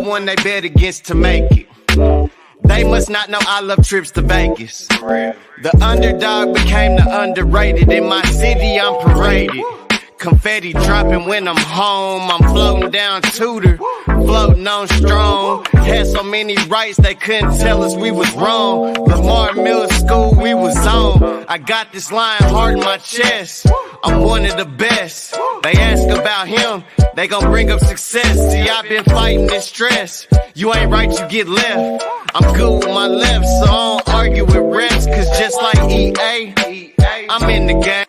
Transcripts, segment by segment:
one they bet against to make it. They must not know I love trips to Vegas. The underdog became the underrated. In my city, I'm paraded. Confetti dropping when I'm home. I'm floating down Tudor, floating on strong. Had so many rights they couldn't tell us we was wrong. Lamar Middle School, we was on. I got this lion heart in my chest. I'm one of the best. They ask about him, they gon' bring up success. See, I've been fighting this stress. You ain't right, you get left. I'm good with my left, so I don't argue with refs. Cause just like EA, I'm in the game.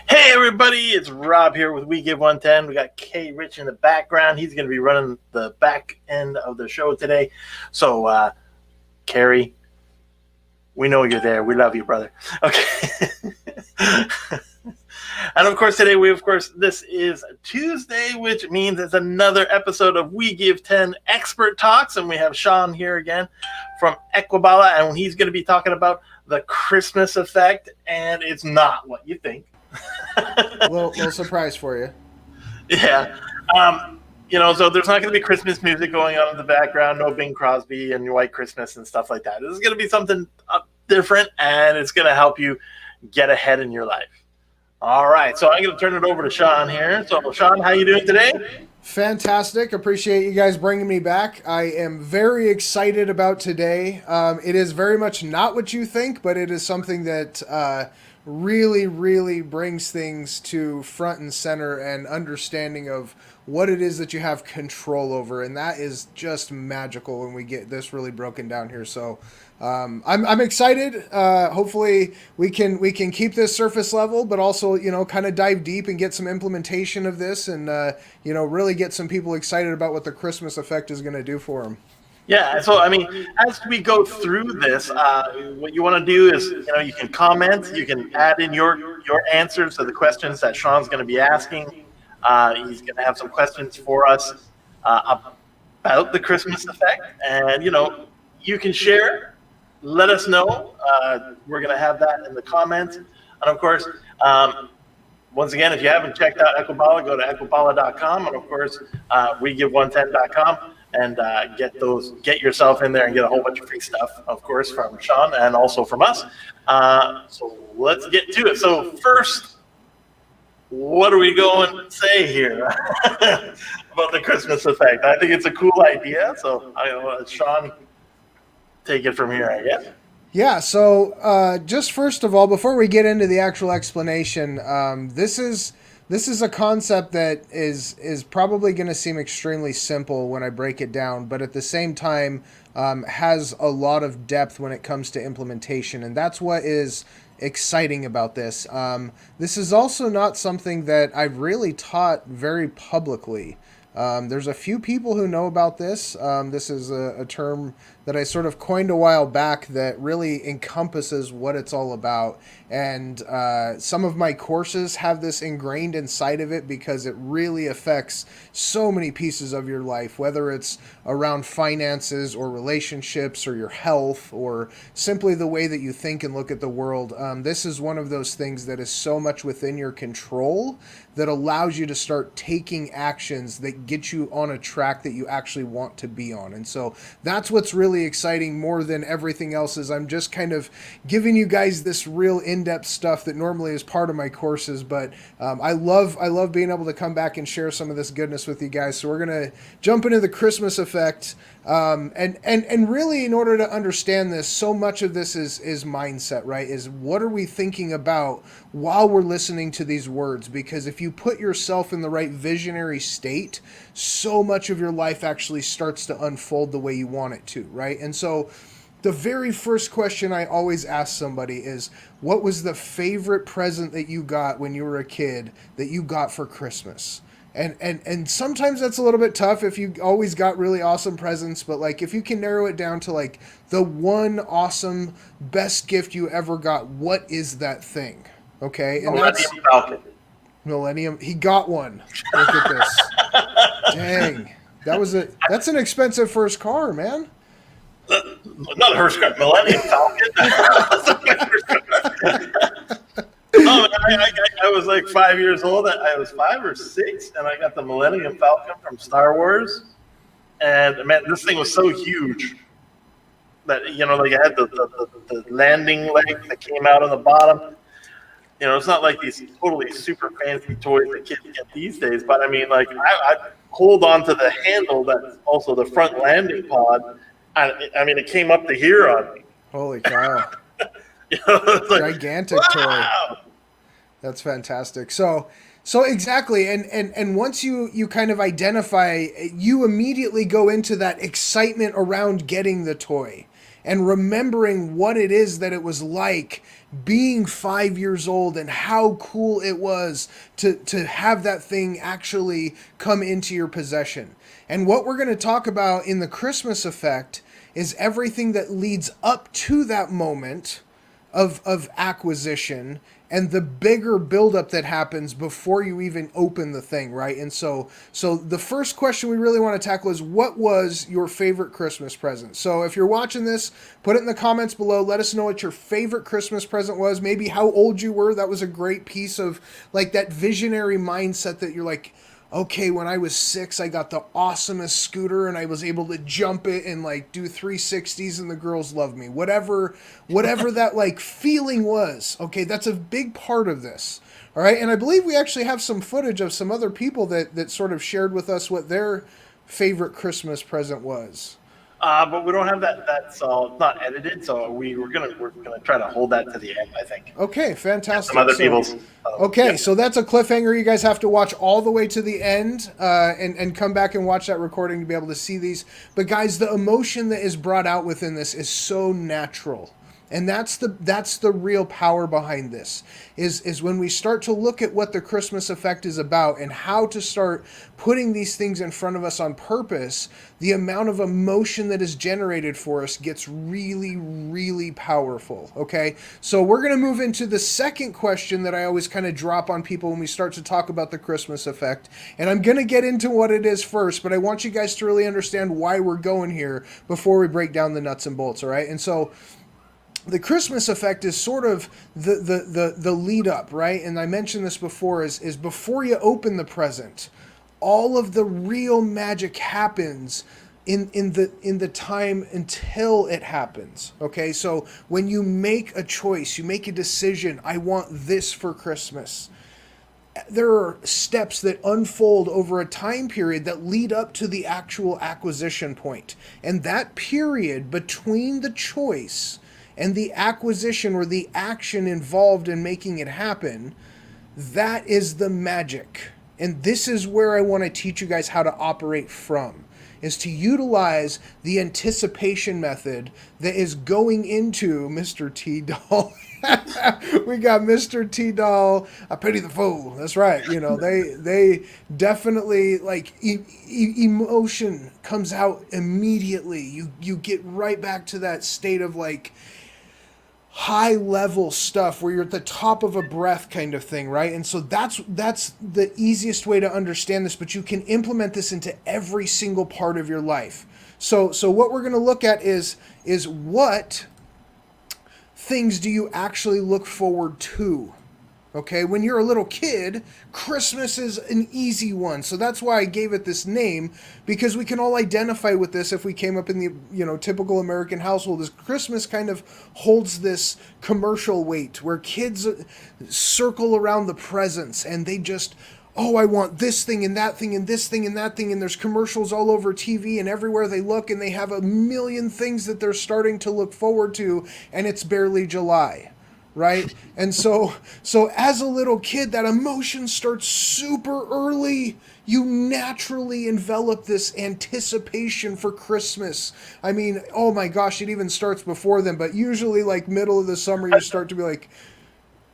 Hey everybody, it's Rob here with We Give 110. We got K Rich in the background. He's going to be running the back end of the show today. So, Carrie, we know you're there. We love you, brother. Okay. And of course, today this is Tuesday, which means it's another episode of We Give 10 Expert Talks. And we have Sean here again from Equibala, and he's going to be talking about the Christmas effect. And it's not what you think. little surprise for you. Yeah. So there's not going to be Christmas music going on in the background, no Bing Crosby and White Christmas and stuff like that. This is going to be something different, and it's going to help you get ahead in your life. All right, so I'm going to turn it over to Sean here. So, Sean, how you doing today? Fantastic. Appreciate you guys bringing me back. I am very excited about today. It is very much not what you think, but it is something that really, really brings things to front and center and understanding of what it is that you have control over, and that is just magical when we get this really broken down here. So I'm excited. Hopefully we can keep this surface level, but also kind of dive deep and get some implementation of this, and really get some people excited about what the Christmas effect is going to do for them. Yeah, so as we go through this, what you want to do is, you can comment, you can add in your answers to the questions that Sean's going to be asking. He's going to have some questions for us about the Christmas effect, and you can share. Let us know. We're going to have that in the comments, and of course, once again, if you haven't checked out Equibala, go to equibala.com, and of course, wegive110.com. And get yourself in there and get a whole bunch of free stuff, of course, from Sean and also from us. So let's get to it. So first, what are we going to say here about the Christmas effect? I think it's a cool idea. So I will let Sean take it from here, I guess. Yeah, so just first of all, before we get into the actual explanation, this is a concept that is probably going to seem extremely simple when I break it down, but at the same time has a lot of depth when it comes to implementation, and that's what is exciting about this. This is also not something that I've really taught very publicly. There's a few people who know about this. This is a term that I sort of coined a while back that really encompasses what it's all about. And some of my courses have this ingrained inside of it because it really affects so many pieces of your life, whether it's around finances or relationships or your health or simply the way that you think and look at the world. This is one of those things that is so much within your control that allows you to start taking actions that get you on a track that you actually want to be on. And so that's what's really exciting more than everything else, is I'm just kind of giving you guys this real in-depth stuff that normally is part of my courses, but I love being able to come back and share some of this goodness with you guys. So we're going to jump into the Christmas effect. And really, in order to understand this, so much of this is mindset, right? Is what are we thinking about while we're listening to these words? Because if you put yourself in the right visionary state, so much of your life actually starts to unfold the way you want it to, right? And so the very first question I always ask somebody is, what was the favorite present that you got when you were a kid that you got for Christmas? And sometimes that's a little bit tough if you always got really awesome presents, but like if you can narrow it down to like the one awesome best gift you ever got, what is that thing? Okay, and Millennium Falcon. Millennium. He got one. Look at this. Dang, that's an expensive first car, man. Not a first car, Millennium Falcon. I was like 5 years old. I was 5 or 6, and I got the Millennium Falcon from Star Wars. And man, this thing was so huge that like it had the landing leg that came out on the bottom. It's not like these totally super fancy toys that kids get these days. But I mean, like I hold on to the handle that's also the front landing pod. I mean, it came up to here on me. Holy cow! It's like, gigantic wow! toy. That's fantastic. So exactly, and once you kind of identify, you immediately go into that excitement around getting the toy and remembering what it is that it was like being 5 years old and how cool it was to have that thing actually come into your possession. And what we're going to talk about in the Christmas effect is everything that leads up to that moment of acquisition and the bigger buildup that happens before you even open the thing, right? And so the first question we really want to tackle is, what was your favorite Christmas present? So if you're watching this, put it in the comments below. Let us know what your favorite Christmas present was. Maybe how old you were. That was a great piece of like that visionary mindset that you're like, okay, when I was 6, I got the awesomest scooter and I was able to jump it and like do 360s and the girls loved me. Whatever that like feeling was. Okay, that's a big part of this. All right, and I believe we actually have some footage of some other people that sort of shared with us what their favorite Christmas present was. But we don't have that, so it's not edited. So we're gonna try to hold that to the end, I think. Okay, fantastic. Some other people's. Okay, so that's a cliffhanger. You guys have to watch all the way to the end, and come back and watch that recording to be able to see these. But guys, the emotion that is brought out within this is so natural. And that's the real power behind this, is when we start to look at what the Christmas effect is about and how to start putting these things in front of us on purpose, the amount of emotion that is generated for us gets really, really powerful, okay? So we're going to move into the second question that I always kind of drop on people when we start to talk about the Christmas effect. And I'm going to get into what it is first, but I want you guys to really understand why we're going here before we break down the nuts and bolts, all right? And so the Christmas effect is sort of the lead up, right? And I mentioned this before, is before you open the present, all of the real magic happens in the time until it happens. Okay, so when you make a choice, you make a decision, I want this for Christmas. There are steps that unfold over a time period that lead up to the actual acquisition point. And that period between the choice and the acquisition or the action involved in making it happen, that is the magic. And this is where I want to teach you guys how to operate from, is to utilize the anticipation method that is going into Mr. T-Doll. We got Mr. T-Doll, I pity the fool. That's right. They definitely, like, emotion comes out immediately. You get right back to that state of, like, high level stuff where you're at the top of a breath kind of thing, right? And so that's the easiest way to understand this, but you can implement this into every single part of your life. So what we're going to look at is what things do you actually look forward to? Okay, when you're a little kid, Christmas is an easy one. So that's why I gave it this name, because we can all identify with this if we came up in the typical American household. Is Christmas kind of holds this commercial weight where kids circle around the presents and they just, oh, I want this thing and that thing and this thing and that thing, and there's commercials all over TV and everywhere they look, and they have a million things that they're starting to look forward to, and it's barely July. Right? And so as a little kid, that emotion starts super early. You naturally envelop this anticipation for Christmas. I mean, oh my gosh, it even starts before then, but usually like middle of the summer, you start to be like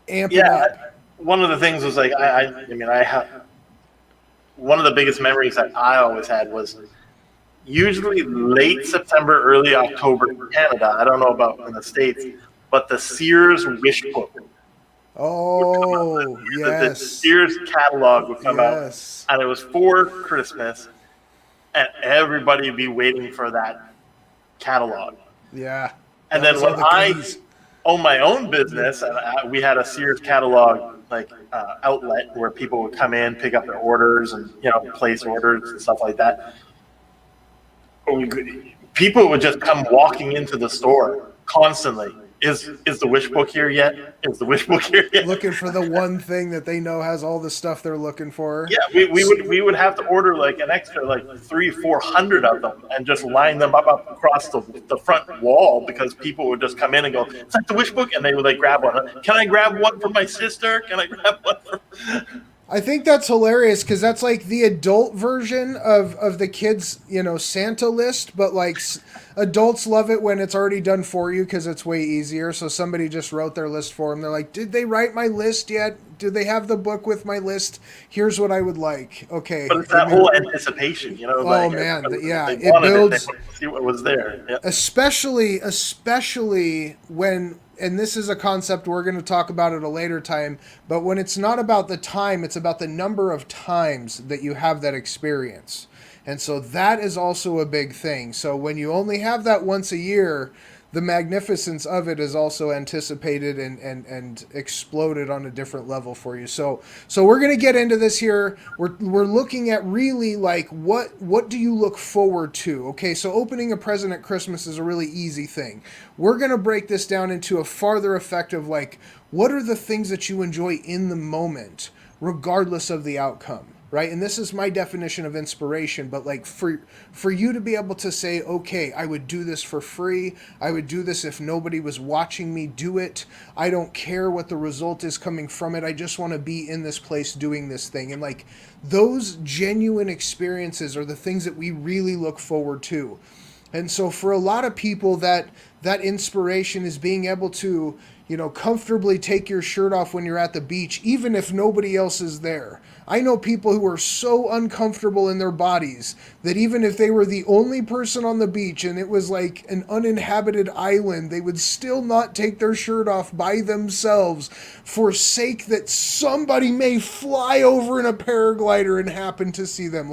amping up. One of the things was like, I have one of the biggest memories that I always had was usually late September, early October in Canada. I don't know about in the States. But the Sears wish book. Oh, yes. The Sears catalog would come out, and it was for Christmas, and everybody would be waiting for that catalog. Yeah. And then when I owned my own business, and we had a Sears catalog outlet where people would come in, pick up their orders, and place orders and stuff like that. People would just come walking into the store constantly. Is the wish book here yet? Is the wish book here yet? Looking for the one thing that they know has all the stuff they're looking for. Yeah, we would have to order like an extra 300-400 of them and just line them up across the front wall, because people would just come in and go, "It's like the wish book," and they would grab one. Can I grab one for my sister? Can I grab one for? I think that's hilarious, because that's like the adult version of the kids, Santa list, but adults love it when it's already done for you because it's way easier. So somebody just wrote their list for them. They're like, did they write my list yet? Do they have the book with my list? Here's what I would like. Okay. But it's that whole anticipation, Oh man, yeah, it builds. They wanted to see what was there. Yeah. Especially when. And this is a concept we're going to talk about at a later time, but when it's not about the time, it's about the number of times that you have that experience. And so that is also a big thing. So when you only have that once a year, the magnificence of it is also anticipated and exploded on a different level for you. So we're going to get into this here. We're looking at really what do you look forward to? Okay, so opening a present at Christmas is a really easy thing. We're going to break this down into a farther effect of what are the things that you enjoy in the moment, regardless of the outcome. Right? And this is my definition of inspiration, but for you to be able to say, okay, I would do this for free. I would do this if nobody was watching me do it. I don't care what the result is coming from it. I just want to be in this place doing this thing. And those genuine experiences are the things that we really look forward to. And so for a lot of people, that inspiration is being able to, comfortably take your shirt off when you're at the beach, even if nobody else is there. I know people who are so uncomfortable in their bodies that even if they were the only person on the beach and it was like an uninhabited island, they would still not take their shirt off by themselves for sake that somebody may fly over in a paraglider and happen to see them.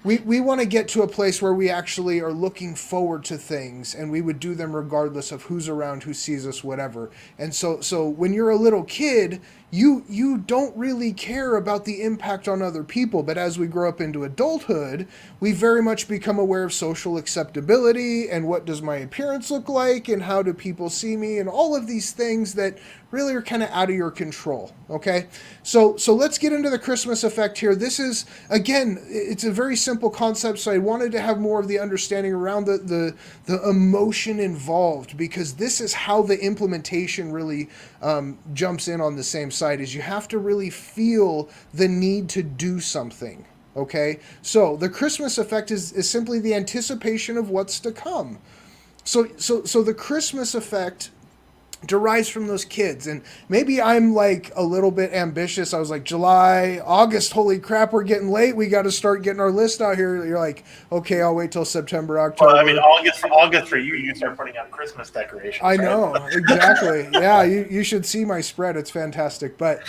We want to get to a place where we actually are looking forward to things, and we would do them regardless of who's around, who sees us, whatever. And so when you're a little kid, you don't really care about the impact on other people. But as we grow up into adulthood, we very much become aware of social acceptability and what does my appearance look like and how do people see me and all of these things that really are kind of out of your control. Okay, so let's get into the Christmas effect here. This is, again, it's a very simple concept, so I wanted to have more of the understanding around the emotion involved, because this is how the implementation really jumps in on the same side. Is you have to really feel the need to do something. Okay, so the Christmas effect is simply the anticipation of what's to come. So the Christmas effect derives from those kids. And maybe I'm a little bit ambitious. I was like, July, August, holy crap, we're getting late. We got to start getting our list out here. You're like, okay, I'll wait till September, October. Well, August for you start putting up Christmas decorations. I know, exactly. Yeah, you should see my spread. It's fantastic. But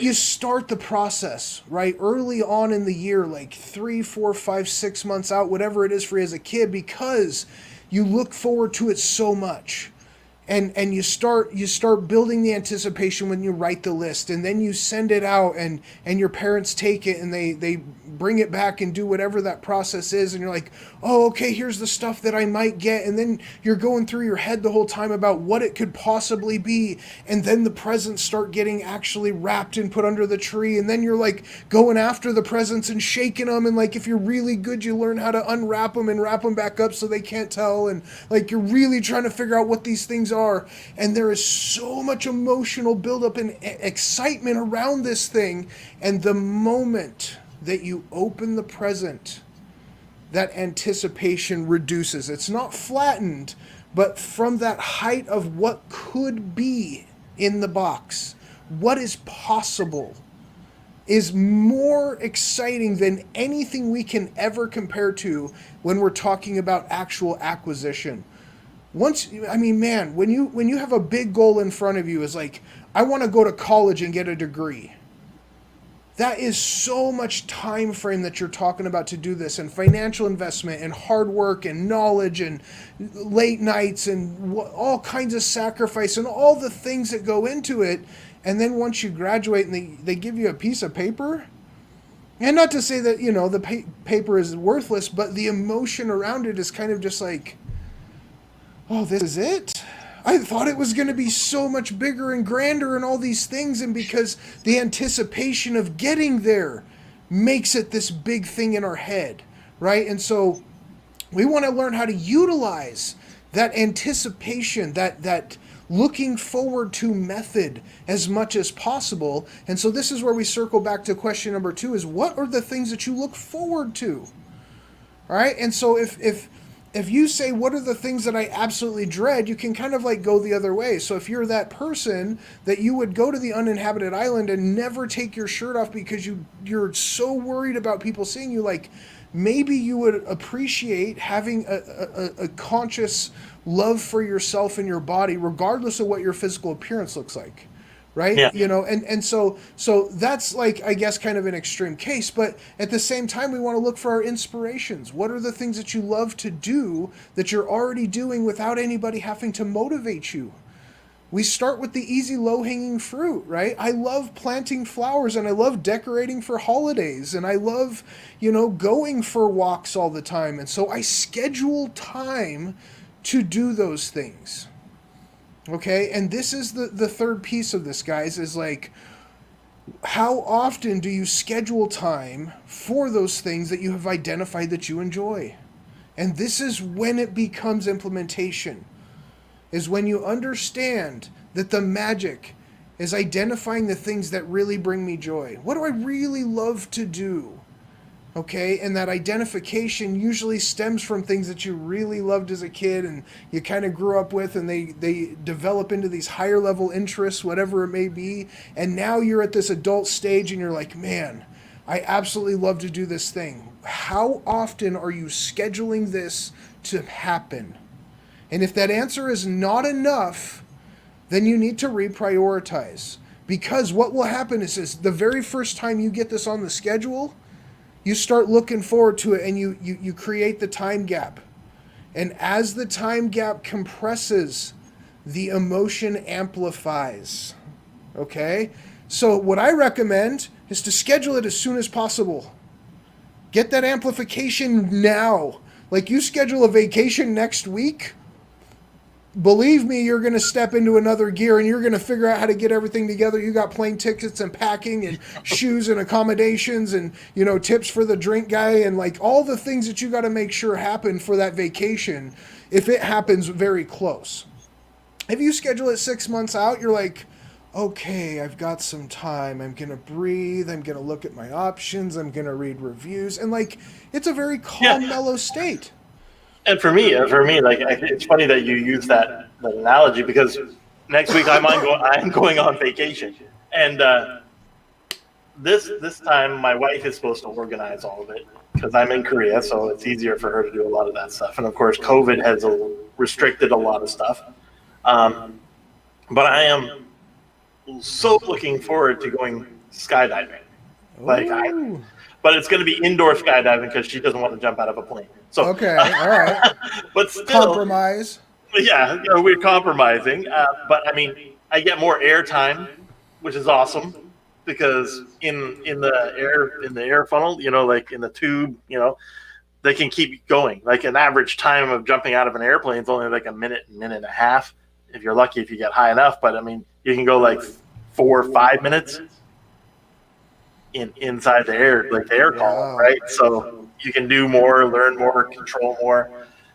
you start the process, right? Early on in the year, 3, 4, 5, 6 months out, whatever it is for you as a kid, because you look forward to it so much. And you start building the anticipation when you write the list, and then you send it out, and your parents take it and they bring it back and do whatever that process is, and you're like, oh, okay, here's the stuff that I might get, and then you're going through your head the whole time about what it could possibly be, and then the presents start getting actually wrapped and put under the tree, and then you're going after the presents and shaking them, and if you're really good, you learn how to unwrap them and wrap them back up so they can't tell, and you're really trying to figure out what these things are. And there is so much emotional buildup and excitement around this thing. And the moment that you open the present, that anticipation reduces. It's not flattened, but from that height of what could be in the box, what is possible, is more exciting than anything we can ever compare to when we're talking about actual acquisition. When you have a big goal in front of you, is I want to go to college and get a degree. that is so much time frame that you're talking about to do this, and financial investment and hard work and knowledge and late nights and all kinds of sacrifice and all the things that go into it. And then once you graduate and they give you a piece of paper, and not to say that, the paper is worthless, but the emotion around it is kind of just like, oh, this is it? I thought it was going to be so much bigger and grander and all these things, and because the anticipation of getting there makes it this big thing in our head, right? And so we want to learn how to utilize that anticipation, that looking forward to method as much as possible. And so this is where we circle back to question number 2 is, what are the things that you look forward to? All right? And so if you say, what are the things that I absolutely dread, you can kind of like go the other way. So if you're that person that you would go to the uninhabited island and never take your shirt off because you're so worried about people seeing you, like maybe you would appreciate having a conscious love for yourself and your body, regardless of what your physical appearance looks like. Right? Yeah. And so that's like, I guess, kind of an extreme case, but at the same time, we want to look for our inspirations. What are the things that you love to do that you're already doing without anybody having to motivate you? We start with the easy, low-hanging fruit, right? I love planting flowers, and I love decorating for holidays, and I love, going for walks all the time. And so I schedule time to do those things. Okay, and this is the third piece of this, guys, is like, how often do you schedule time for those things that you have identified that you enjoy? And this is when it becomes implementation, is when you understand that the magic is identifying the things that really bring me joy. What do I really love to do? Okay, and that identification usually stems from things that you really loved as a kid and you kind of grew up with, and they develop into these higher level interests, whatever it may be. And now you're at this adult stage and you're like, man, I absolutely love to do this thing. How often are you scheduling this to happen? And if that answer is not enough, then you need to reprioritize. Because what will happen is the very first time you get this on the schedule, you start looking forward to it, and you create the time gap. And as the time gap compresses, the emotion amplifies. Okay? So what I recommend is to schedule it as soon as possible. Get that amplification now. Like, you schedule a vacation next week, believe me, you're going to step into another gear and you're going to figure out how to get everything together. You got plane tickets and packing and shoes and accommodations and, tips for the drink guy and like all the things that you got to make sure happen for that vacation if it happens very close. If you schedule it 6 months out, you're like, okay, I've got some time. I'm going to breathe. I'm going to look at my options. I'm going to read reviews. And like, it's a very calm, mellow state. And for me, like, it's funny that you use that analogy, because next week I'm going on vacation, and this time my wife is supposed to organize all of it because I'm in Korea, so it's easier for her to do a lot of that stuff. And of course, COVID has restricted a lot of stuff, but I am so looking forward to going skydiving. But it's going to be indoor skydiving because she doesn't want to jump out of a plane. So okay, all right. But still, compromise. Yeah, we're compromising. But I mean, I get more air time, which is awesome, because in the air funnel, like in the tube, they can keep going. Like, an average time of jumping out of an airplane is only like a minute and a half, if you're lucky, if you get high enough. But I mean, you can go like 4 or 5 minutes inside the air, like the air column, right? So you can do more, learn more, control more.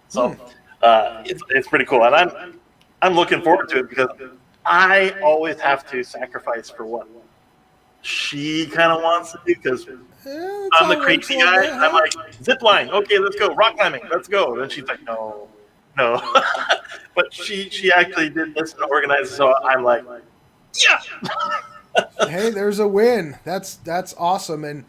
So it's pretty cool, and I'm looking forward to it because I always have to sacrifice for what she kind of wants to do, because I'm the crazy guy. I'm like, zip line, okay, let's go. Rock climbing, let's go. And she's like, no. But she actually did this and organized, so I'm like, yeah. Hey, there's a win. That's awesome. And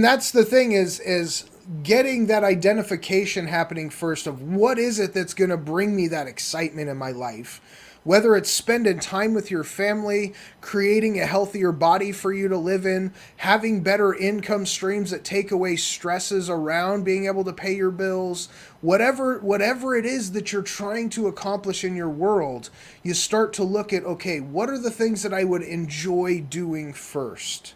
that's the thing is getting that identification happening first of what is it that's going to bring me that excitement in my life? whether it's spending time with your family, creating a healthier body for you to live in, having better income streams that take away stresses around being able to pay your bills, whatever it is that you're trying to accomplish in your world, you start to look at, okay, what are the things that I would enjoy doing first?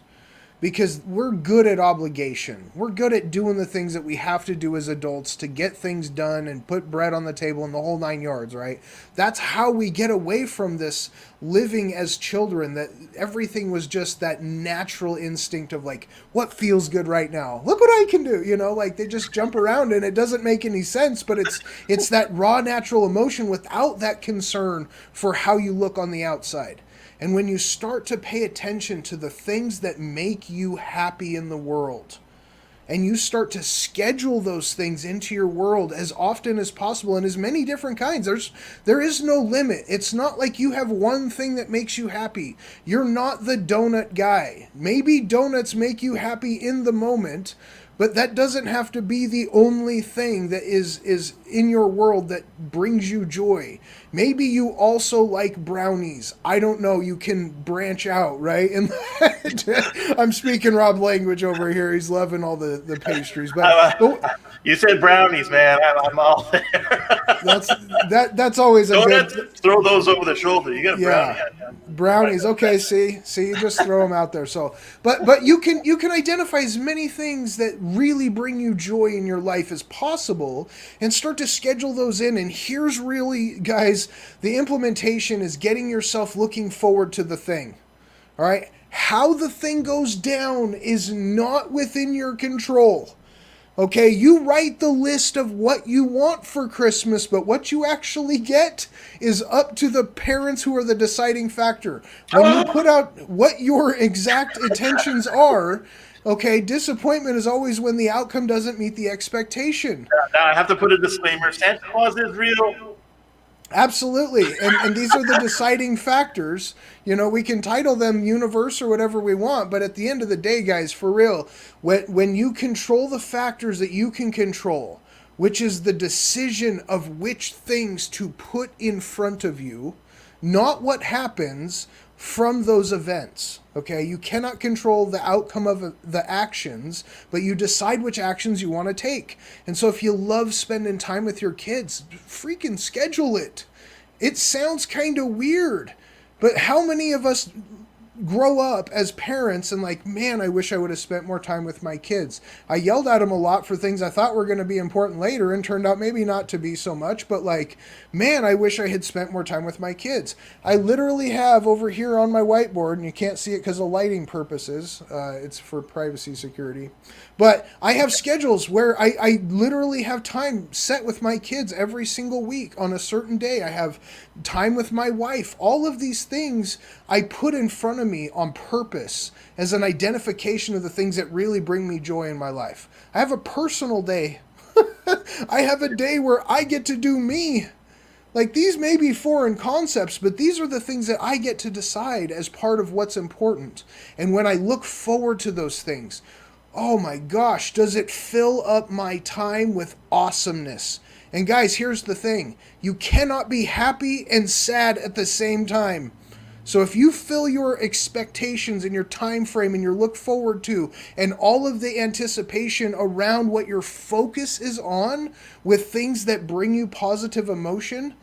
Because we're good at obligation. We're good at doing the things that we have to do as adults to get things done and put bread on the table and the whole 9 yards, right? That's how we get away from this living as children, that everything was just that natural instinct of like, what feels good right now? Look what I can do, like they just jump around and it doesn't make any sense, but it's that raw natural emotion without that concern for how you look on the outside. And when you start to pay attention to the things that make you happy in the world, and you start to schedule those things into your world as often as possible in as many different kinds, there is no limit. It's not like you have one thing that makes you happy. You're not the donut guy. Maybe donuts make you happy in the moment, but that doesn't have to be the only thing that is in your world that brings you joy. Maybe you also like brownies. I don't know. You can branch out, right? And I'm speaking Rob language over here. He's loving all the pastries. But you said brownies, man. I'm all there. That's always a donuts, good. throw those over the shoulder. You got a brownie. Brownies. Okay, see, you just throw them out there. So, but you can identify as many things that really bring you joy in your life as possible, and start to schedule those in. And here's really, guys, the implementation is getting yourself looking forward to the thing. All right, how the thing goes down is not within your control. Okay, you write the list of what you want for Christmas, but what you actually get is up to the parents who are the deciding factor. When you put out what your exact intentions are, okay, disappointment is always when the outcome doesn't meet the expectation. Now I have to put a disclaimer. Santa Claus is real. Absolutely. And these are the deciding factors. We can title them universe or whatever we want, but at the end of the day, guys, for real, when you control the factors that you can control, which is the decision of which things to put in front of you, not what happens from those events. Okay, you cannot control the outcome of the actions, but you decide which actions you want to take. And so if you love spending time with your kids, freaking schedule it. It sounds kind of weird, but how many of us grow up as parents and like, man, I wish I would have spent more time with my kids. I yelled at them a lot for things I thought were going to be important later and turned out maybe not to be so much, but like, man, I wish I had spent more time with my kids. I literally have over here on my whiteboard, and you can't see it because of lighting purposes. It's for privacy security. But I have schedules where I literally have time set with my kids every single week on a certain day. I have time with my wife. All of these things I put in front of me on purpose as an identification of the things that really bring me joy in my life. I have a personal day. I have a day where I get to do me. Like, these may be foreign concepts, but these are the things that I get to decide as part of what's important. And when I look forward to those things, oh my gosh, does it fill up my time with awesomeness. And guys, here's the thing. You cannot be happy and sad at the same time. So if you fill your expectations and your time frame and your look forward to and all of the anticipation around what your focus is on with things that bring you positive emotion,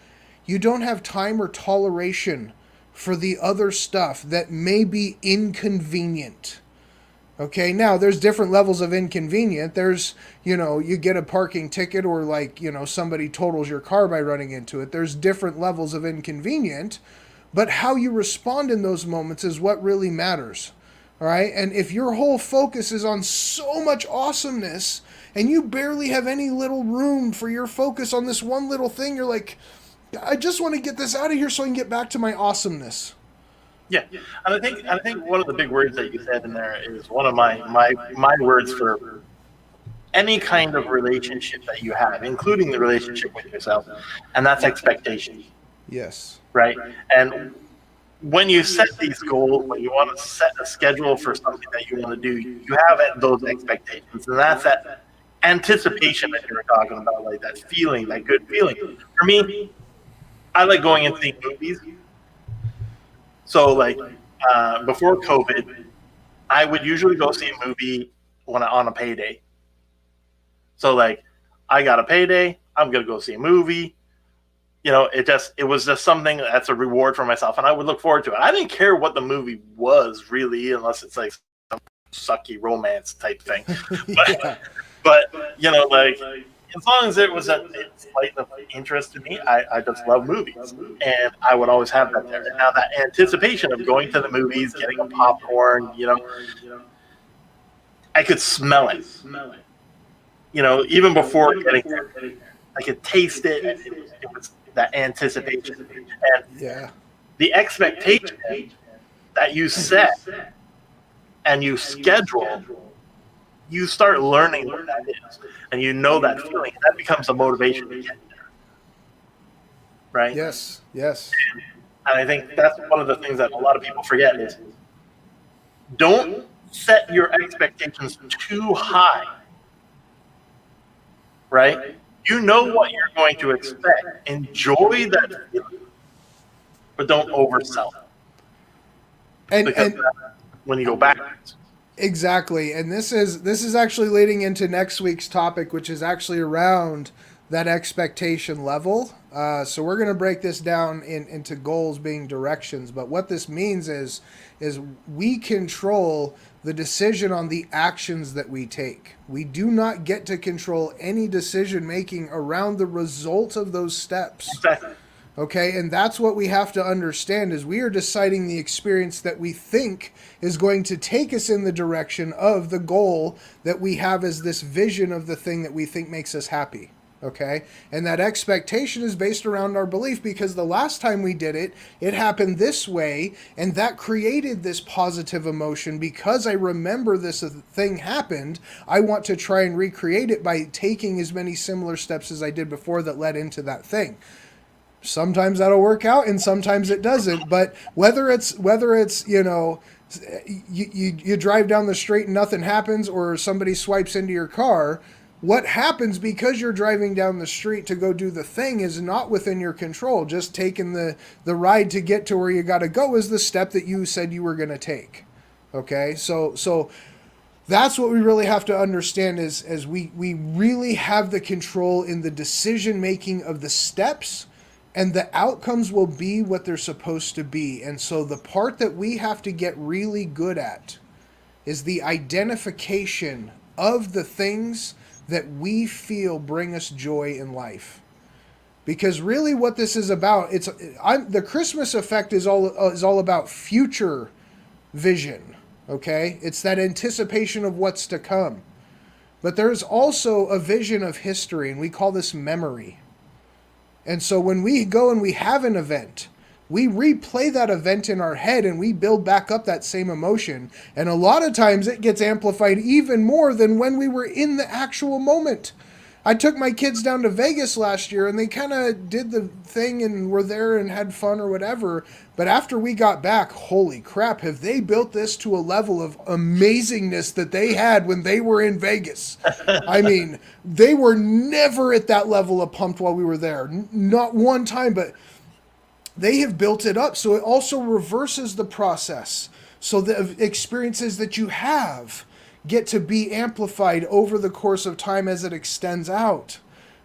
you don't have time or toleration for the other stuff that may be inconvenient. Okay, now there's different levels of inconvenient. There's, you get a parking ticket or somebody totals your car by running into it. There's different levels of inconvenient, but how you respond in those moments is what really matters. All right, and if your whole focus is on so much awesomeness and you barely have any little room for your focus on this one little thing, you're like, I just want to get this out of here so I can get back to my awesomeness. Yeah, and I think one of the big words that you said in there is one of my words for any kind of relationship that you have, including the relationship with yourself, and that's expectations. Yes. Right, and when you set these goals, when you want to set a schedule for something that you want to do, you have those expectations, and that's that anticipation that you were talking about, like that feeling, that good feeling. For me, I like going and seeing movies. So like before COVID, I would usually go see a movie on a payday. So like, I got a payday, I'm gonna go see a movie. You know, it was just something that's a reward for myself, and I would look forward to it. I didn't care what the movie was really, unless it's like some sucky romance type thing. Yeah. But you know, like as long as it was a slight of interest to me, I just love movies, and I would always have that there. And now that anticipation of going to the movies, getting a popcorn, you know, I could smell it. You know, even before getting there, I could taste it. And it was that anticipation and Yeah. the expectation that you set and you schedule. You start learning what that is, and you know that feeling, and that becomes a motivation to get there, right? Yes. Yes. And I think that's one of the things that a lot of people forget is don't set your expectations too high, right? You know what you're going to expect. Enjoy that feeling, but don't oversell it. Because when you go backwards. Exactly, and this is actually leading into next week's topic, which is actually around that expectation level. So we're going to break this down into goals being directions. But what this means is we control the decision on the actions that we take. We do not get to control any decision making around the result of those steps. Exactly. Okay, and that's what we have to understand is we are deciding the experience that we think is going to take us in the direction of the goal that we have as this vision of the thing that we think makes us happy. Okay, and that expectation is based around our belief because the last time we did it, it happened this way, and that created this positive emotion. Because I remember this thing happened, I want to try and recreate it by taking as many similar steps as I did before that led into that thing. Sometimes that'll work out and sometimes it doesn't, but whether it's you know, you drive down the street and nothing happens, or somebody swipes into your car, what happens because you're driving down the street to go do the thing is not within your control. Just taking the ride to get to where you got to go is the step that you said you were going to take. Okay, so that's what we really have to understand is we really have the control in the decision making of the steps, and the outcomes will be what they're supposed to be. And so the part that we have to get really good at is the identification of the things that we feel bring us joy in life. Because really what this is about, the Christmas effect is all about future vision, okay? It's that anticipation of what's to come. But there's also a vision of history, and we call this memory. And so when we go and we have an event, we replay that event in our head and we build back up that same emotion. And a lot of times it gets amplified even more than when we were in the actual moment. I took my kids down to Vegas last year and they kind of did the thing and were there and had fun or whatever. But after we got back, holy crap, have they built this to a level of amazingness that they had when they were in Vegas. I mean, they were never at that level of pumped while we were there. Not one time, but they have built it up. So it also reverses the process. So the experiences that you have get to be amplified over the course of time as it extends out.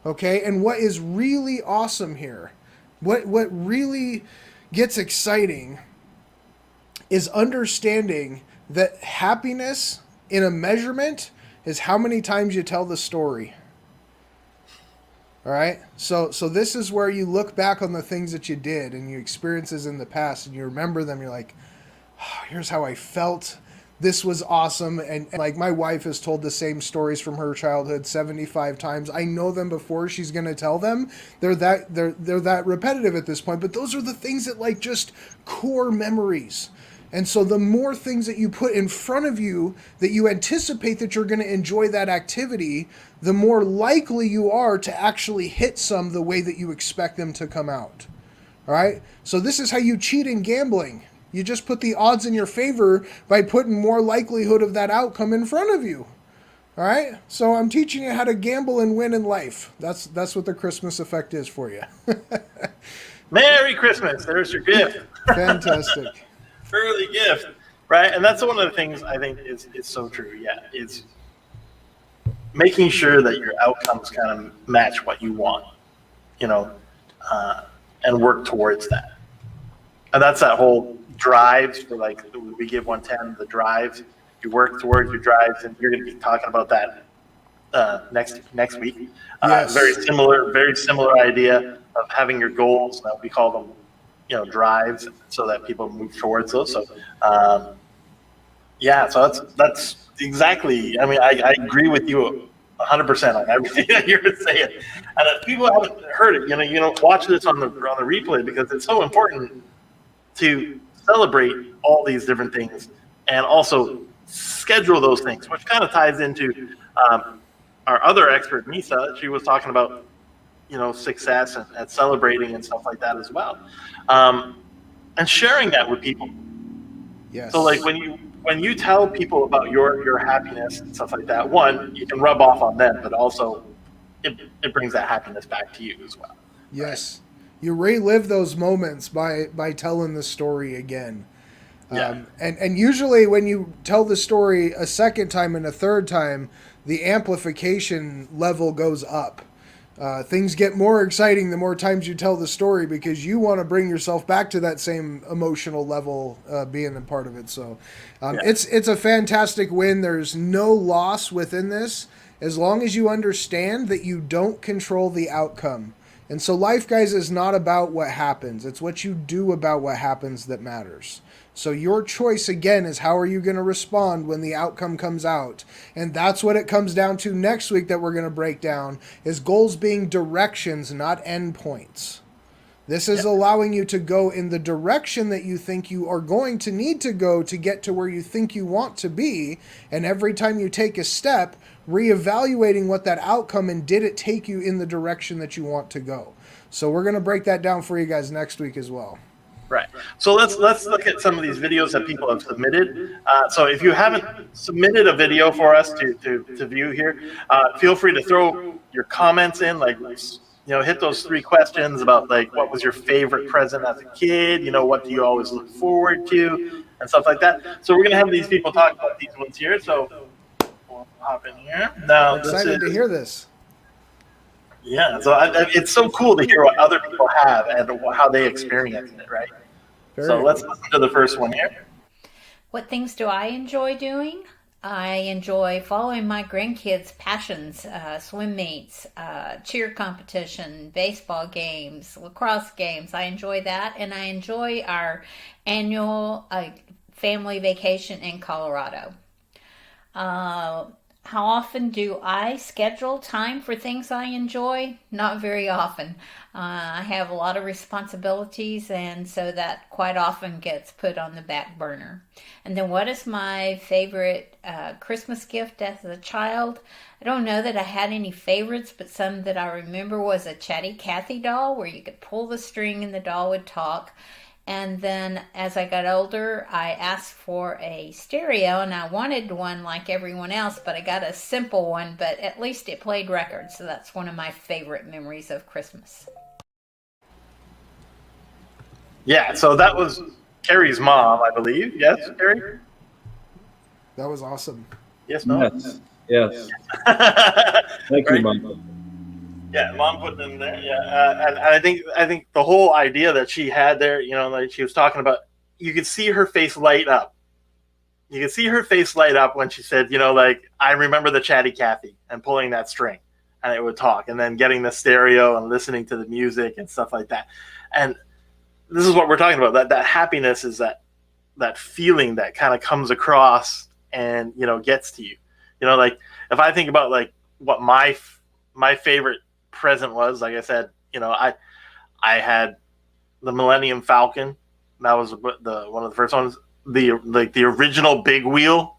Okay? And what is really awesome here, what really gets exciting is understanding that happiness in a measurement is how many times you tell the story. All right? So this is where you look back on the things that you did and your experiences in the past and you remember them. You're like, oh, here's how I felt. This was awesome. And like my wife has told the same stories from her childhood 75 times. I know them before she's going to tell them. They're that repetitive at this point, but those are the things that like just core memories. And so the more things that you put in front of you that you anticipate that you're going to enjoy that activity, the more likely you are to actually hit some the way that you expect them to come out. All right? So this is how you cheat in gambling. You just put the odds in your favor by putting more likelihood of that outcome in front of you. All right? So I'm teaching you how to gamble and win in life. That's what the Christmas effect is for you. Merry Christmas. There's your gift. Fantastic. early gift, right? And that's one of the things I think is so true. Yeah, it's making sure that your outcomes kind of match what you want, you know, and work towards that. And that's that whole drives for like we give 110 the drives. You work towards your drives, and you're going to be talking about that next week. Yes. Very similar idea of having your goals. We call them, drives, so that people move towards those. So, so that's exactly. I mean, I agree with you 100% on everything that you're saying. And if people haven't heard it, watch this on the replay, because it's so important to celebrate all these different things and also schedule those things, which kind of ties into our other expert, Misa. She was talking about, success and celebrating and stuff like that as well. And sharing that with people. Yes. So like when you tell people about your happiness and stuff like that, one, you can rub off on them, but also it brings that happiness back to you as well. Yes. You relive those moments by telling the story again. Yeah. And usually when you tell the story a second time and a third time, the amplification level goes up. Things get more exciting the more times you tell the story, because you want to bring yourself back to that same emotional level, being a part of it. So it's a fantastic win. There's no loss within this, as long as you understand that you don't control the outcome. And so life, guys, is not about what happens. It's what you do about what happens that matters. So your choice, again, is how are you going to respond when the outcome comes out? And that's what it comes down to next week that we're going to break down, is goals being directions, not endpoints. This is allowing you to go in the direction that you think you are going to need to go to get to where you think you want to be. And every time you take a step, reevaluating what that outcome, and did it take you in the direction that you want to go. So we're going to break that down for you guys next week as well. Right. So let's look at some of these videos that people have submitted. So if you haven't submitted a video for us to view here, feel free to throw your comments in, like, hit those 3 questions about, like, what was your favorite present as a kid? What do you always look forward to, and stuff like that. So we're going to have these people talk about these ones here. So we'll hop in here. Now, I'm excited to hear this. Yeah, so it's so cool to hear what other people have and how they experience it, right? So let's listen to the first one here. What things do I enjoy doing? I enjoy following my grandkids' passions, swim meets, cheer competition, baseball games, lacrosse games. I enjoy that, and I enjoy our annual family vacation in Colorado. How often do I schedule time for things I enjoy? Not very often. I have a lot of responsibilities, and so that quite often gets put on the back burner. And then what is my favorite Christmas gift as a child? I don't know that I had any favorites, but some that I remember was a Chatty Cathy doll where you could pull the string and the doll would talk. And then as I got older, I asked for a stereo, and I wanted one like everyone else, but I got a simple one, but at least it played records. So that's one of my favorite memories of Christmas. Yeah, so that was Carrie's mom, I believe. Yes, Carrie? That was awesome. Yes, no? Yes. Thank you, Mom. Yeah, Mom put them there. Yeah, and I think the whole idea that she had there, like she was talking about, you could see her face light up. You could see her face light up when she said, like, I remember the Chatty Cathy and pulling that string, and it would talk, and then getting the stereo and listening to the music and stuff like that. And this is what we're talking about. That happiness is that feeling that kind of comes across and gets to you. Like if I think about like what my favorite present was, like I said, I had the Millennium Falcon. That was one of the first ones. The original big wheel.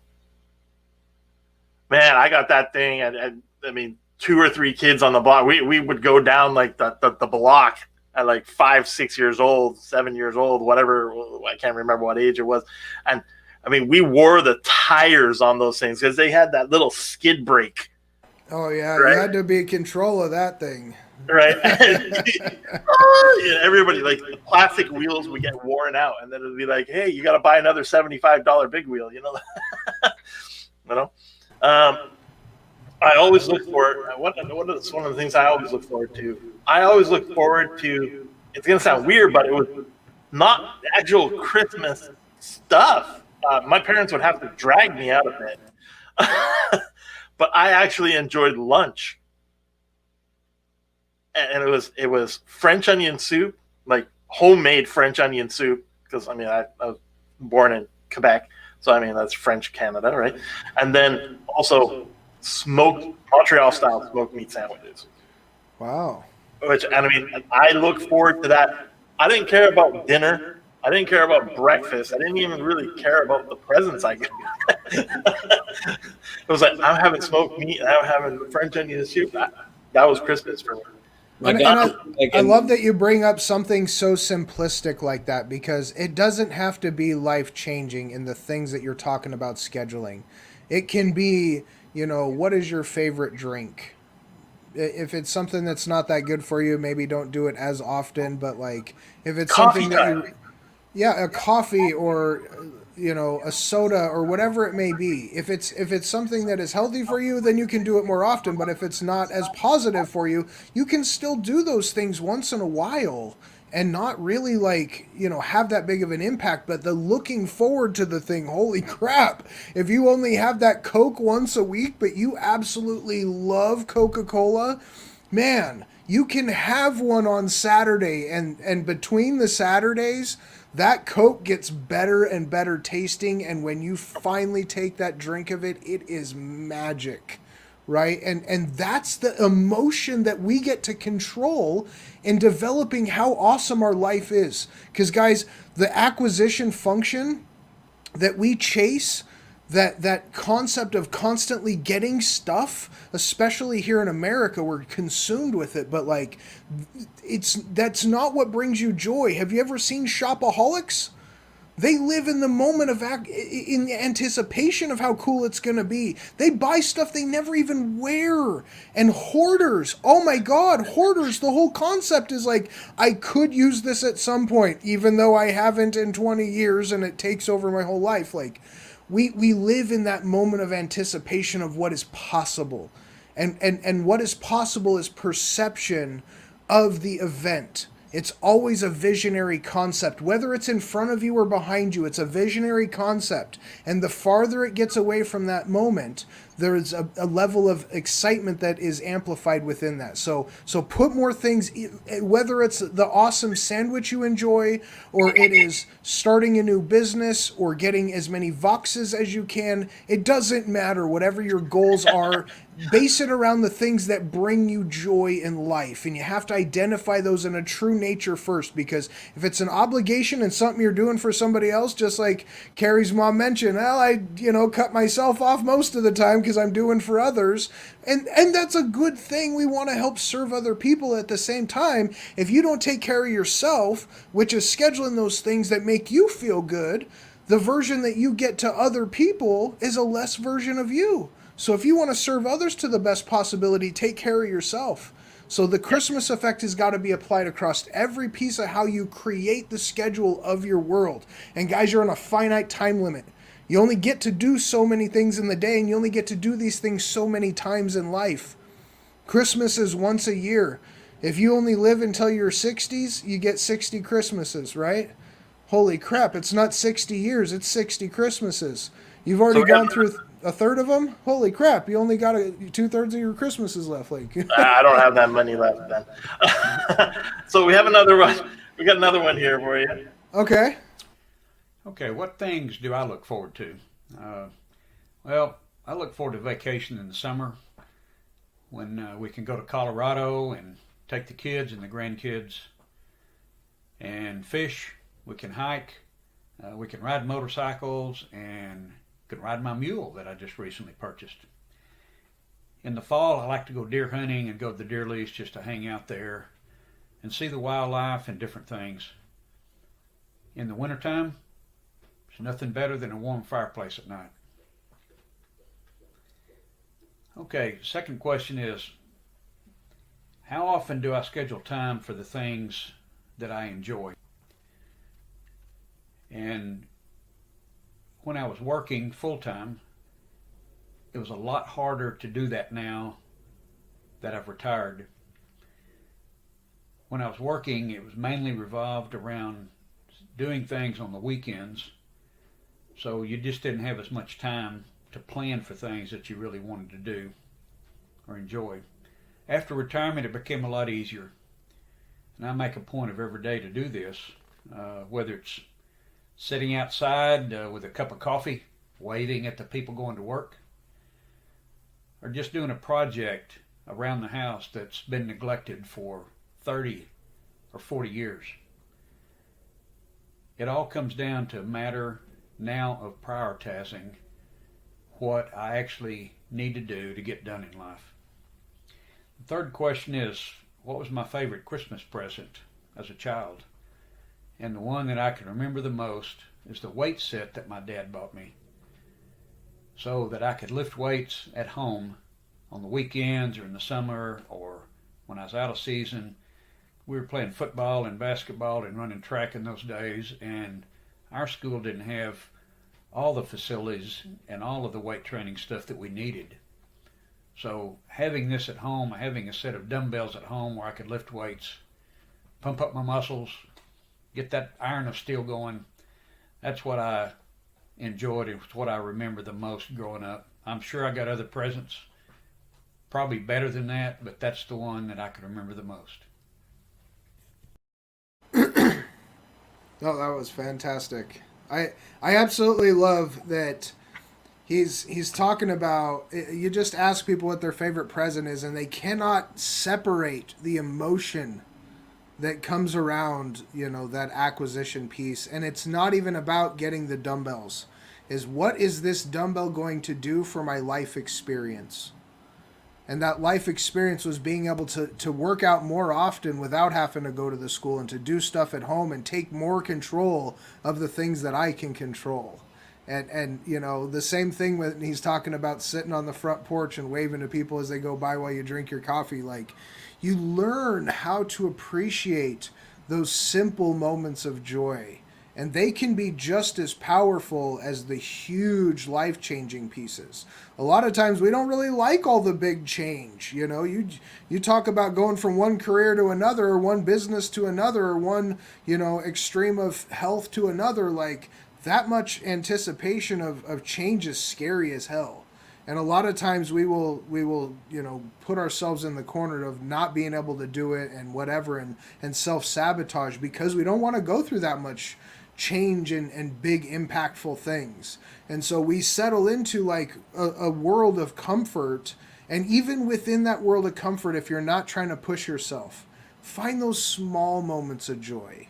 Man, I got that thing, and I mean, 2 or 3 kids on the block. We would go down like the block at like 5, 6 years old, 7 years old, whatever. I can't remember what age it was, and I mean, we wore the tires on those things because they had that little skid brake Oh yeah, Right? you had to be in control of that thing. Right? Yeah, everybody, like the plastic wheels would get worn out, and then it'd be like, hey, you got to buy another $75 big wheel, you know? You know? I always look for one of the things I always look forward to. I always look forward to. It's gonna sound weird, but it was not actual Christmas stuff. My parents would have to drag me out of bed, but I actually enjoyed lunch, and it was French onion soup, like homemade French onion soup. Because I mean, I was born in Quebec, so I mean that's French Canada, right? And then also smoked Montreal style smoked meat sandwiches. Wow. Which, and I mean, I look forward to that. I didn't care about dinner. I didn't care about breakfast. I didn't even really care about the presents I got. It was like, I'm having smoked meat and I'm having French onion soup. That was Christmas for me. I love that you bring up something so simplistic like that, because it doesn't have to be life-changing in the things that you're talking about scheduling. It can be, what is your favorite drink? If it's something that's not that good for you, maybe don't do it as often, but like if it's Coffee something that a coffee or a soda or whatever it may be. If it's something that is healthy for you, then you can do it more often, but if it's not as positive for you, you can still do those things once in a while and not really have that big of an impact. But the looking forward to the thing, holy crap, if you only have that Coke once a week but you absolutely love Coca-Cola, man, you can have one on Saturday, and between the Saturdays that Coke gets better and better tasting, and when you finally take that drink of it, it is magic. Right? And that's the emotion that we get to control in developing how awesome our life is. Because, guys, the acquisition function that we chase, that concept of constantly getting stuff, especially here in America, we're consumed with it. But, that's not what brings you joy. Have you ever seen shopaholics? They live in the moment of in anticipation of how cool it's going to be. They buy stuff they never even wear. And hoarders, oh my God, hoarders, the whole concept is like, I could use this at some point, even though I haven't in 20 years and it takes over my whole life. Like, we live in that moment of anticipation of what is possible. And what is possible is perception of the event. It's always a visionary concept. Whether it's in front of you or behind you, it's a visionary concept. And the farther it gets away from that moment, there's a level of excitement that is amplified within that. So put more things, whether it's the awesome sandwich you enjoy, or it is starting a new business, or getting as many voxes as you can. It doesn't matter. Whatever your goals are, base it around the things that bring you joy in life. And you have to identify those in a true nature first, because if it's an obligation and something you're doing for somebody else, just like Carrie's mom mentioned, well, I cut myself off most of the time because I'm doing for others, and that's a good thing. We want to help serve other people. At the same time, if you don't take care of yourself, which is scheduling those things that make you feel good, the version that you get to other people is a less version of you. So if you want to serve others to the best possibility, take care of yourself. So the Christmas effect has got to be applied across every piece of how you create the schedule of your world. And guys, you're on a finite time limit. You only get to do so many things in the day, and you only get to do these things so many times in life. Christmas is once a year. If you only live until your 60s, you get 60 Christmases, right? Holy crap, it's not 60 years, it's 60 Christmases. You've already gone through a third of them? Holy crap, you only got 2/3 of your Christmases left. I don't have that money left then. So we have another one. We got another one here for you. Okay. Okay, what things do I look forward to? Well, I look forward to vacation in the summer when we can go to Colorado and take the kids and the grandkids and fish. We can hike. We can ride motorcycles and can ride my mule that I just recently purchased. In the fall, I like to go deer hunting and go to the deer lease just to hang out there and see the wildlife and different things. In the wintertime, there's nothing better than a warm fireplace at night. Okay, second question is, how often do I schedule time for the things that I enjoy? And when I was working full time, it was a lot harder to do that now that I've retired. When I was working, it was mainly revolved around doing things on the weekends, so you just didn't have as much time to plan for things that you really wanted to do or enjoy. After retirement, it became a lot easier, and I make a point of every day to do this, whether it's sitting outside with a cup of coffee, waving at the people going to work, or just doing a project around the house that's been neglected for 30 or 40 years. It all comes down to a matter now of prioritizing what I actually need to do to get done in life. The third question is, what was my favorite Christmas present as a child? And the one that I can remember the most is the weight set that my dad bought me, so that I could lift weights at home on the weekends or in the summer, or when I was out of season. We were playing football and basketball and running track in those days, and our school didn't have all the facilities and all of the weight training stuff that we needed. So having this at home, having a set of dumbbells at home where I could lift weights, pump up my muscles, get that iron of steel going, that's what I enjoyed. It's what I remember the most growing up. I'm sure I got other presents, probably better than that, but that's the one that I can remember the most. No, that was fantastic. I absolutely love that he's talking about, you just ask people what their favorite present is and they cannot separate the emotion that comes around, that acquisition piece. And it's not even about getting the dumbbells. Is what is this dumbbell going to do for my life experience? And that life experience was being able to work out more often without having to go to the school, and to do stuff at home and take more control of the things that I can control. And the same thing when he's talking about sitting on the front porch and waving to people as they go by while you drink your coffee. Like, you learn how to appreciate those simple moments of joy. And they can be just as powerful as the huge life-changing pieces. A lot of times we don't really like all the big change. You talk about going from one career to another, or one business to another, or one, extreme of health to another. Like, that much anticipation of change is scary as hell. And a lot of times we will put ourselves in the corner of not being able to do it and whatever, and self-sabotage because we don't want to go through that much change and big impactful things. And so we settle into like a world of comfort. And even within that world of comfort, if you're not trying to push yourself, find those small moments of joy.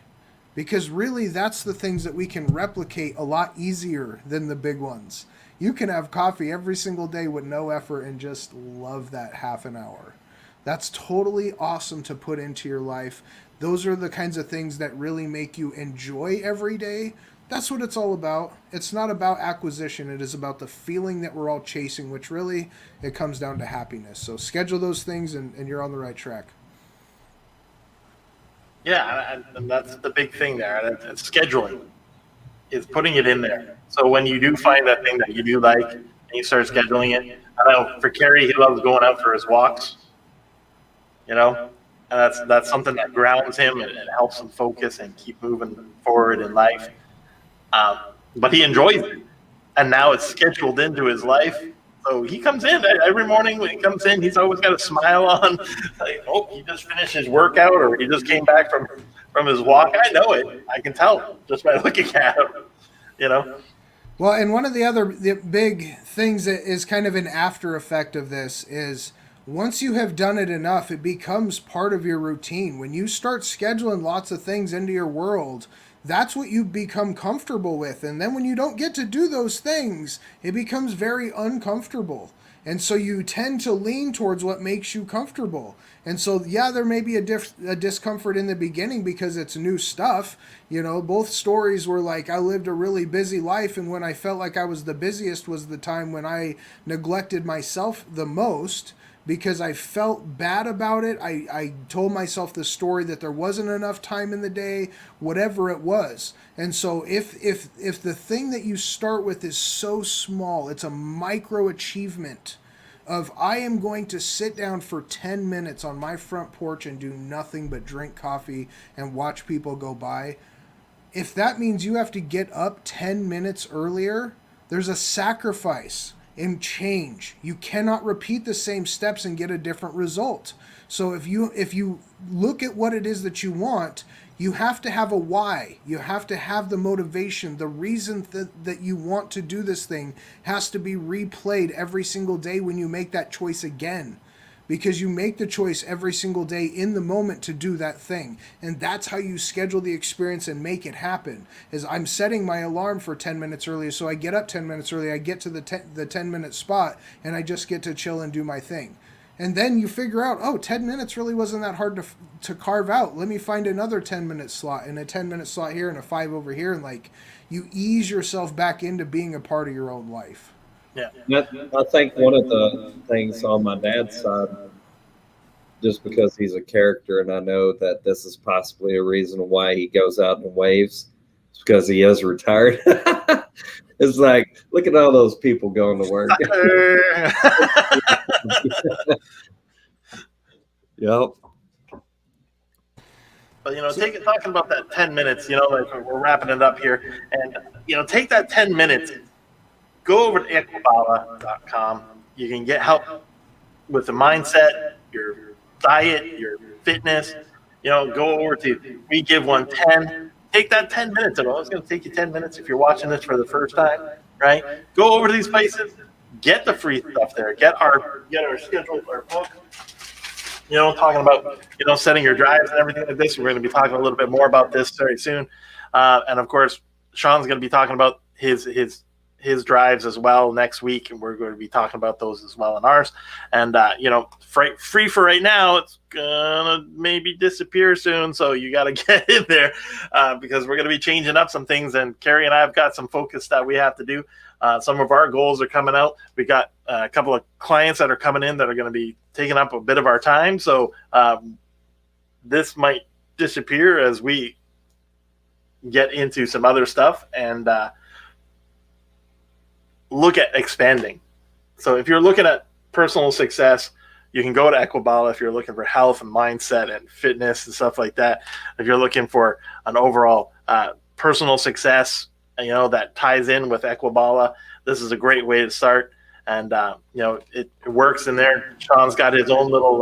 Because really, that's the things that we can replicate a lot easier than the big ones. You can have coffee every single day with no effort and just love that half an hour. That's totally awesome to put into your life. Those are the kinds of things that really make you enjoy every day. That's what it's all about. It's not about acquisition. It is about the feeling that we're all chasing, which really, it comes down to happiness. So schedule those things and you're on the right track. Yeah, and that's the big thing there. And it's scheduling. It's putting it in there. So when you do find that thing that you do like, and you start scheduling it. I know for Kerry, he loves going out for his walks. And that's something that grounds him and it helps him focus and keep moving forward in life. But he enjoys it. And now it's scheduled into his life. So he comes in every morning. When he comes in, he's always got a smile on. Like, oh, he just finished his workout, or he just came back from his walk. I know it. I can tell just by looking at him, Well, and one of the big things that is kind of an after effect of this is, once you have done it enough, it becomes part of your routine. When you start scheduling lots of things into your world, that's what you become comfortable with. And then when you don't get to do those things, it becomes very uncomfortable. And so you tend to lean towards what makes you comfortable. And so, yeah, there may be a discomfort in the beginning because it's new stuff. You know, both stories were like, I lived a really busy life, and when I felt like I was the busiest was the time when I neglected myself the most, because I felt bad about it. I told myself the story that there wasn't enough time in the day, whatever it was. And so if the thing that you start with is so small, it's a micro achievement of, I am going to sit down for 10 minutes on my front porch and do nothing but drink coffee and watch people go by. If that means you have to get up 10 minutes earlier, there's a sacrifice in change. You cannot repeat the same steps and get a different result. So if you look at what it is that you want, you have to have a why. You have to have the motivation. The reason that you want to do this thing has to be replayed every single day when you make that choice again. Because you make the choice every single day in the moment to do that thing. And that's how you schedule the experience and make it happen. Is I'm setting my alarm for 10 minutes earlier, so I get up 10 minutes early, I get to the 10-minute spot, and I just get to chill and do my thing. And then you figure out, oh, 10 minutes really wasn't that hard to carve out. Let me find another 10-minute slot and a 10-minute slot here and a 5 over here. And like, you ease yourself back into being a part of your own life. Yeah. I think one of the things on my dad's side, just because he's a character, and I know that this is possibly a reason why he goes out and waves, it's because he is retired. It's like, look at all those people going to work. Yep. But, you know, talking about that 10 minutes, you know, like we're wrapping it up here. And, you know, take that 10 minutes, go over to equibala.com. You can get help with the mindset, your diet, your fitness. You know, go over to We Give 110. Take that 10 minutes. It's going to take you 10 minutes if you're watching this for the first time, right? Go over to these places, get the free stuff there, get our schedule, our book. You know, talking about, you know, setting your drives and everything like this. We're going to be talking a little bit more about this very soon. And of course, Sean's going to be talking about his drives as well next week, and we're going to be talking about those as well in ours. And you know, free for right now, it's gonna maybe disappear soon, so you got to get in there because we're going to be changing up some things. And Carrie and I have got some focus that we have to do. Some of our goals are coming out. We got a couple of clients that are coming in that are going to be taking up a bit of our time, so this might disappear as we get into some other stuff and look at expanding. So if you're looking at personal success, you can go to Equibala if you're looking for health and mindset and fitness and stuff like that. If you're looking for an overall personal success, you know, that ties in with Equibala, this is a great way to start. And you know, it works in there. Sean's got his own little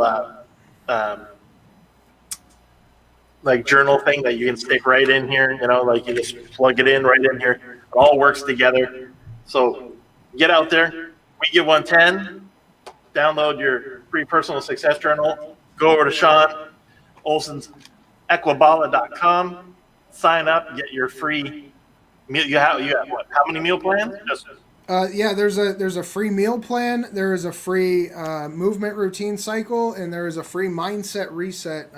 like journal thing that you can stick right in here. You know, like you just plug it in right in here. It all works together. So get out there. We Give 110. Download your free personal success journal. Go over to Sean Olson's Equibala.com. Sign up. Get your free meal. You got what? How many meal plans? Yeah, there's a free meal plan. There is a free movement routine cycle, and there is a free mindset reset.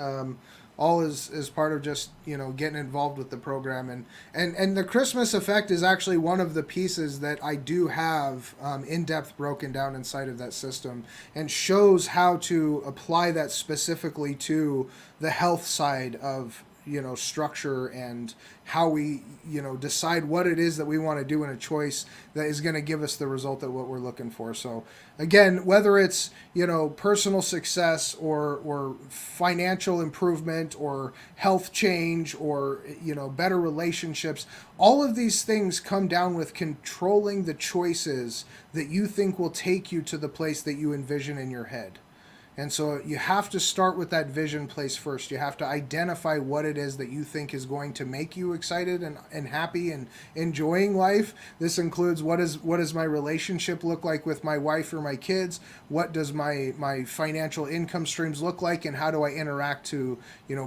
All is part of just, you know, getting involved with the program. And the Christmas effect is actually one of the pieces that I do have in depth broken down inside of that system, and shows how to apply that specifically to the health side of, you know, structure and how we, you know, decide what it is that we want to do in a choice that is going to give us the result that what we're looking for. So again, whether it's, you know, personal success or financial improvement or health change or, you know, better relationships, all of these things come down with controlling the choices that you think will take you to the place that you envision in your head. And so you have to start with that vision place first. You have to identify what it is that you think is going to make you excited and happy and enjoying life. This includes what does my relationship look like with my wife or my kids? What does my financial income streams look like, and how do I interact to,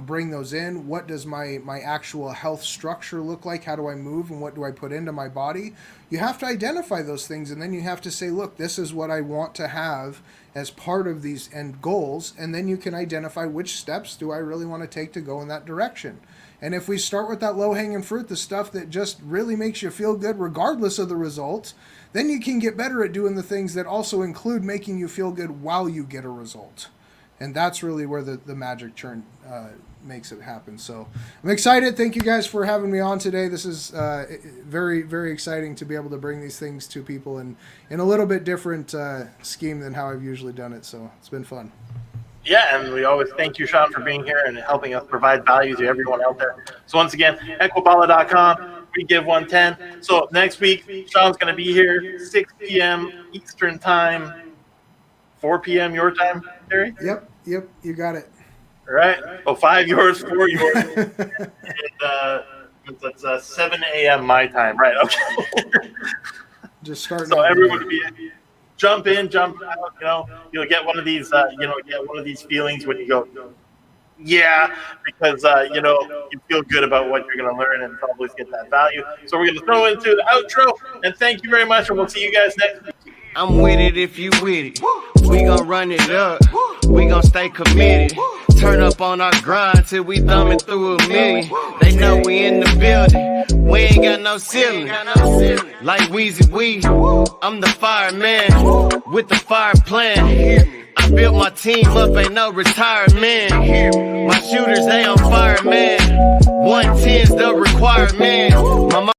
bring those in? What does my actual health structure look like? How do I move, and what do I put into my body? You have to identify those things, and then you have to say, look, this is what I want to have as part of these end goals, and then you can identify which steps do I really want to take to go in that direction. And if we start with that low-hanging fruit, the stuff that just really makes you feel good regardless of the results, then you can get better at doing the things that also include making you feel good while you get a result. And that's really where the magic turn makes it happen. So I'm excited. Thank you guys for having me on today. This is very, very exciting to be able to bring these things to people in a little bit different scheme than how I've usually done it. So it's been fun. Yeah, and we always thank you, Sean, for being here and helping us provide value to everyone out there. So once again, equibala.com, we give 110. So next week, Sean's going to be here 6 p.m. Eastern time, 4 p.m. your time, Terry? Yep, you got it. All right. Oh, 5 yours, 4 yours. And that's 7 a.m. my time. Right, okay. Just starting. So everyone will be jump in, jump out, you'll get one of these, get one of these feelings when you go, yeah, because, you feel good about what you're going to learn and probably get that value. So we're going to throw into the outro, and thank you very much, and we'll see you guys next week. I'm with it if you with it. We gon' run it up. We gon' stay committed. Turn up on our grind till we thumbing through a million. They know we in the building. We ain't got no ceiling. Like Weezy Wee, I'm the fireman with the fire plan. I built my team up, ain't no retirement. My shooters, they on fire, man. 110's the requirement. My